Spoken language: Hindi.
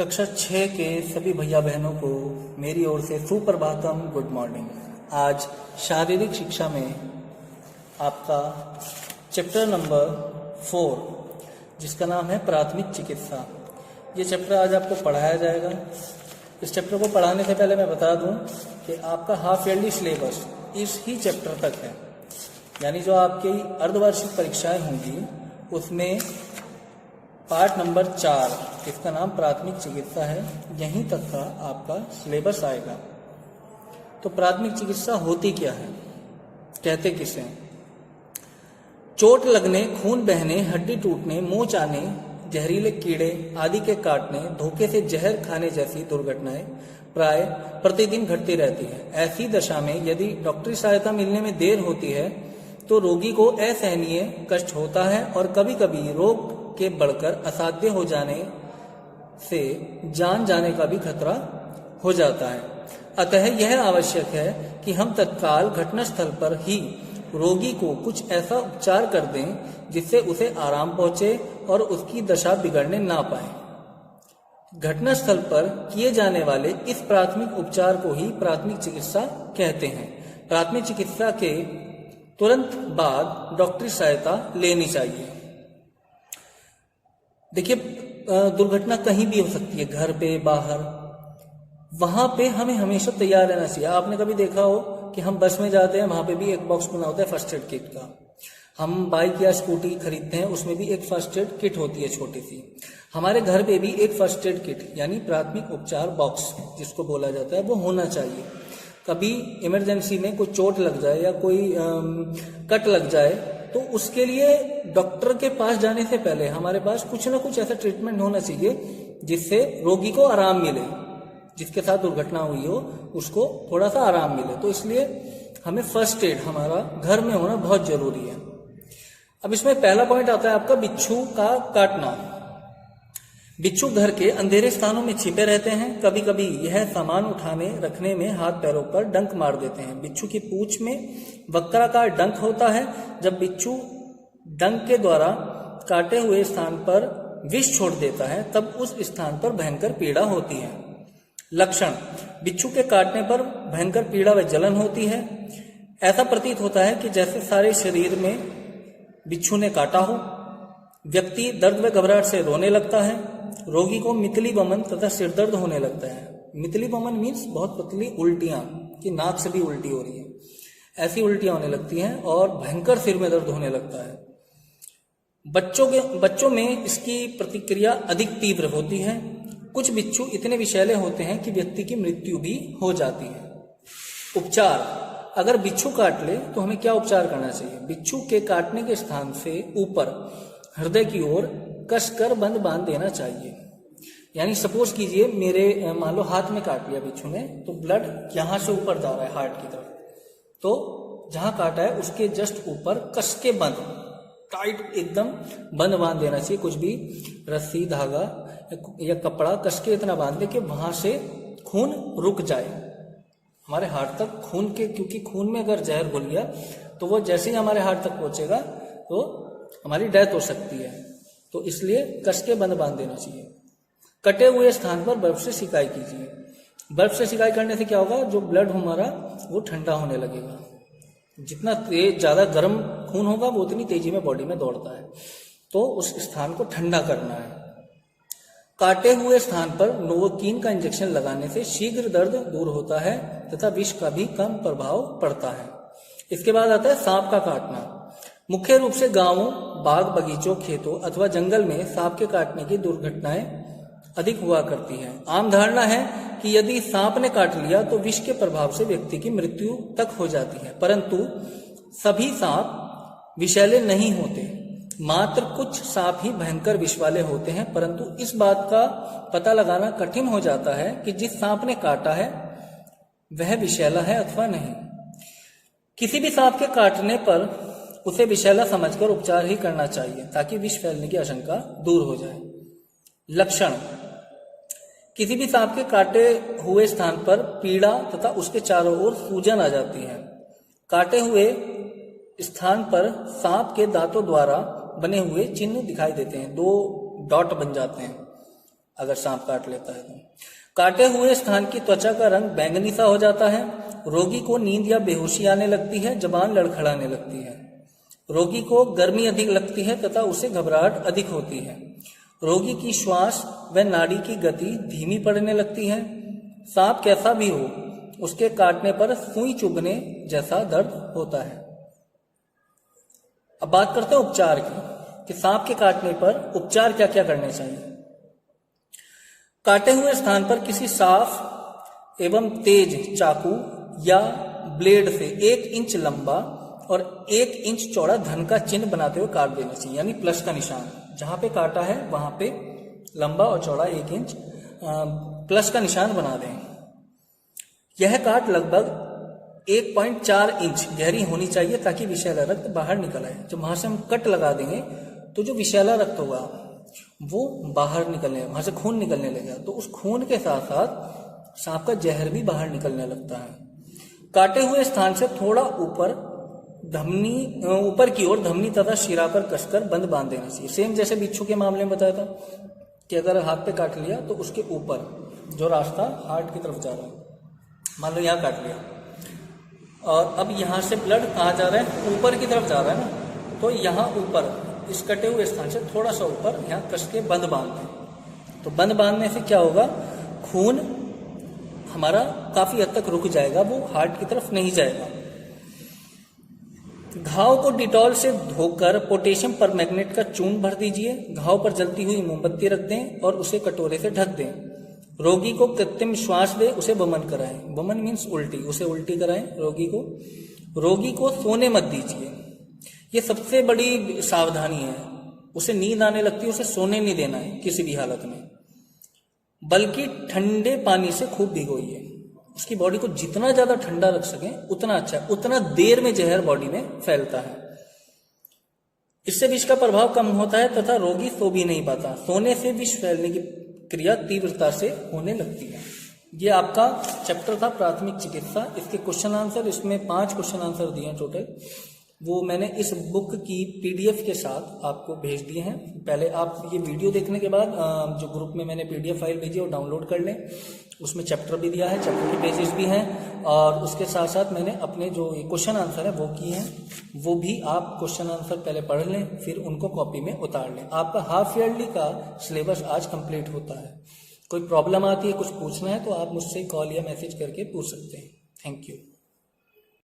कक्षा 6 के सभी भैया बहनों को मेरी ओर से सुप्रभातम, गुड मॉर्निंग। आज शारीरिक शिक्षा में आपका चैप्टर नंबर 4 जिसका नाम है प्राथमिक चिकित्सा, ये चैप्टर आज आपको पढ़ाया जाएगा। इस चैप्टर को पढ़ाने से पहले मैं बता दूं कि आपका हाफ ईयरली सिलेबस इस ही चैप्टर तक है, यानी जो आपकी अर्धवार्षिक परीक्षाएं होंगी उसमें पार्ट नंबर 4 इसका नाम प्राथमिक चिकित्सा है, यहीं तक का आपका सिलेबस आएगा। तो प्राथमिक चिकित्सा होती क्या है, कहते किसे? चोट लगने, खून बहने, हड्डी टूटने, मोच आने, जहरीले कीड़े आदि के काटने, धोखे से जहर खाने जैसी दुर्घटनाएं प्राय प्रतिदिन घटती रहती है। ऐसी दशा में यदि डॉक्टरी सहायता मिलने में देर होती है तो रोगी को असहनीय कष्ट होता है और कभी कभी रोग के बढ़कर असाध्य हो जाने से जान जाने का भी खतरा हो जाता है। अतः यह आवश्यक है कि हम तत्काल घटनास्थल पर ही रोगी को कुछ ऐसा उपचार कर दें जिससे उसे आराम पहुंचे और उसकी दशा बिगड़ने ना पाए। घटनास्थल पर किए जाने वाले इस प्राथमिक उपचार को ही प्राथमिक चिकित्सा कहते हैं। प्राथमिक चिकित्सा के तुरंत बाद डॉक्टरी सहायता लेनी चाहिए। देखिए, दुर्घटना कहीं भी हो सकती है, घर पे, बाहर, वहां पे हमें हमेशा तैयार रहना चाहिए। आपने कभी देखा हो कि हम बस में जाते हैं, वहां पे भी एक बॉक्स बना होता है फर्स्ट एड किट का। हम बाइक या स्कूटी खरीदते हैं, उसमें भी एक फर्स्ट एड किट होती है छोटी सी। हमारे घर पे भी एक फर्स्ट एड किट यानी प्राथमिक उपचार बॉक्स जिसको बोला जाता है वो होना चाहिए। कभी इमरजेंसी में कोई चोट लग जाए या कोई कट लग जाए तो उसके लिए डॉक्टर के पास जाने से पहले हमारे पास कुछ ना कुछ ऐसा ट्रीटमेंट होना चाहिए जिससे रोगी को आराम मिले, जिसके साथ दुर्घटना हुई हो उसको थोड़ा सा आराम मिले। तो इसलिए हमें फर्स्ट एड हमारा घर में होना बहुत जरूरी है। अब इसमें पहला पॉइंट आता है आपका बिच्छू का काटना। बिच्छू घर के अंधेरे स्थानों में छिपे रहते हैं। कभी कभी यह सामान उठाने रखने में हाथ पैरों पर डंक मार देते हैं। बिच्छू की पूंछ में वक्राकार डंक होता है। जब बिच्छू डंक के द्वारा काटे हुए स्थान पर विष छोड़ देता है तब उस स्थान पर भयंकर पीड़ा होती है। लक्षण: बिच्छू के काटने पर भयंकर पीड़ा व जलन होती है। ऐसा प्रतीत होता है कि जैसे सारे शरीर में बिच्छू ने काटा हो। व्यक्ति दर्द व घबराहट से रोने लगता है। रोगी को मितली वमन तथा सिरदर्द होने लगता है। मितली वमन मीन्स बहुत पतली उल्टियां, कि नाक से भी उल्टी हो रही है, ऐसी उल्टियां होने लगती हैं और भयंकर सिर में दर्द होने लगता है। बच्चों में इसकी प्रतिक्रिया अधिक तीव्र होती है। कुछ बिच्छू इतने विषैले होते हैं कि व्यक्ति की मृत्यु भी हो जाती है। उपचार: अगर बिच्छू काट ले तो हमें क्या उपचार करना चाहिए? बिच्छू के काटने के स्थान से ऊपर हृदय की ओर कसकर बंद बांध देना चाहिए। यानी सपोज कीजिए मेरे मान लो हाथ में काट लिया बिच्छू ने, तो ब्लड यहां से ऊपर जा रहा है हार्ट की तरफ, तो जहां काटा है उसके जस्ट ऊपर कस के बंद, टाइट एकदम बंद बांध देना चाहिए। कुछ भी रस्सी, धागा या कपड़ा कस के इतना बांध दे कि वहां से खून रुक जाए हमारे हार्ट तक। खून के, क्योंकि खून में अगर जहर घुल गया तो वो जैसे ही हमारे हार्ट तक पहुंचेगा तो हमारी डेथ हो सकती है। तो इसलिए कस के बंद बांध देना चाहिए। कटे हुए स्थान पर बर्फ से सिकाई कीजिए। बर्फ से सिकाई करने से क्या होगा, जो ब्लड हमारा वो ठंडा होने लगेगा। जितना ज्यादा गर्म खून होगा वो उतनी तेजी में बॉडी में दौड़ता है, तो उस स्थान को ठंडा करना है। काटे हुए स्थान पर नोवोकीन का इंजेक्शन लगाने से शीघ्र दर्द दूर होता है तथा विष का भी कम प्रभाव पड़ता है। इसके बाद आता है सांप का काटना। मुख्य रूप से गांवों, बाग बगीचों, खेतों अथवा जंगल में सांप के काटने की दुर्घटनाएं अधिक हुआ करती हैं। आम धारणा है कि यदि सांप ने काट लिया तो विष के प्रभाव से व्यक्ति की मृत्यु तक हो जाती है, परंतु सभी सांप विषैले नहीं होते। मात्र कुछ सांप ही भयंकर विष वाले होते हैं, परंतु इस बात का पता लगाना कठिन हो जाता है कि जिस सांप ने काटा है वह विषैला है अथवा नहीं। किसी भी सांप के काटने पर उसे विषैला समझकर उपचार ही करना चाहिए ताकि विष फैलने की आशंका दूर हो जाए। लक्षण: किसी भी सांप के काटे हुए स्थान पर पीड़ा तथा उसके चारों ओर सूजन आ जाती है। काटे हुए स्थान पर सांप के दांतों द्वारा बने हुए चिन्ह दिखाई देते हैं, 2 डॉट बन जाते हैं। अगर सांप काट लेता है तो। काटे हुए स्थान की त्वचा का रंग बैंगनी सा हो जाता है। रोगी को नींद या बेहोशी आने लगती है, जबान लड़खड़ाने लगती है। रोगी को गर्मी अधिक लगती है तथा उसे घबराहट अधिक होती है। रोगी की श्वास व नाड़ी की गति धीमी पड़ने लगती है। सांप कैसा भी हो, उसके काटने पर सुई चुभने जैसा दर्द होता है। अब बात करते हैं उपचार की, कि सांप के काटने पर उपचार क्या क्या करने चाहिए। काटे हुए स्थान पर किसी साफ एवं तेज चाकू या ब्लेड से 1 इंच लंबा और 1 इंच चौड़ा धन का चिन्ह बनाते हुए काट देना चाहिए, यानी प्लस का निशान। जहां पे काटा है वहां पे लंबा और चौड़ा 1 इंच प्लस का निशान बना दें। यह काट लगभग 1.4 इंच गहरी होनी चाहिए ताकि विषैला रक्त बाहर निकल आए। जब वहां से हम कट लगा देंगे तो जो विषैला रक्त होगा वो बाहर निकलने, वहां से खून निकलने लगेगा, तो उस खून के साथ साथ सांप का जहर भी बाहर निकलने लगता है। काटे हुए स्थान से थोड़ा ऊपर ऊपर की ओर धमनी तथा शिरा पर कसकर बंद बांध देना चाहिए। सेम जैसे बिच्छू के मामले में बताया था कि अगर हाथ पे काट लिया तो उसके ऊपर जो रास्ता हार्ट की तरफ जा रहा है, मान लो यहाँ काट लिया और अब यहाँ से ब्लड कहाँ जा रहा है, ऊपर की तरफ जा रहा है ना, तो यहाँ ऊपर इस कटे हुए स्थान से थोड़ा सा ऊपर यहाँ कस के बंद बांध दें। तो बंद बांधने से क्या होगा, खून हमारा काफी हद तक रुक जाएगा, वो हार्ट की तरफ नहीं जाएगा। घाव को डिटॉल से धोकर पोटेशियम परमैंगनेट का चूर्ण भर दीजिए। घाव पर जलती हुई मोमबत्ती रख दें और उसे कटोरे से ढक दें। रोगी को कृत्रिम श्वास दे, उसे वमन कराएं। वमन मीन्स उल्टी, उसे उल्टी कराएं रोगी को। रोगी को सोने मत दीजिए, ये सबसे बड़ी सावधानी है। उसे नींद आने लगती है, उसे सोने नहीं देना है किसी भी हालत में, बल्कि ठंडे पानी से खूब भिगोइए। उसकी बॉडी को जितना ज्यादा ठंडा रख सकें उतना अच्छा है, उतना देर में जहर बॉडी में फैलता है। इससे विष का प्रभाव कम होता है तथा रोगी सो भी नहीं पाता। सोने से विष फैलने की क्रिया तीव्रता से होने लगती है। ये आपका चैप्टर था प्राथमिक चिकित्सा। इसके क्वेश्चन आंसर, इसमें 5 क्वेश्चन आंसर दिए हैं टोटल, वो मैंने इस बुक की पीडीएफ के साथ आपको भेज दिए हैं। पहले आप ये वीडियो देखने के बाद जो ग्रुप में मैंने पीडीएफ फाइल भेजी है वो डाउनलोड कर लें। उसमें चैप्टर भी दिया है, चैप्टर के पेजेस भी हैं, और उसके साथ साथ मैंने अपने जो क्वेश्चन आंसर है वो किए हैं। वो भी आप क्वेश्चन आंसर पहले पढ़ लें, फिर उनको कॉपी में उतार लें। आपका हाफ ईयरली का सिलेबस आज कंप्लीट होता है। कोई प्रॉब्लम आती है, कुछ पूछना है तो आप मुझसे कॉल या मैसेज करके पूछ सकते हैं। Thank you.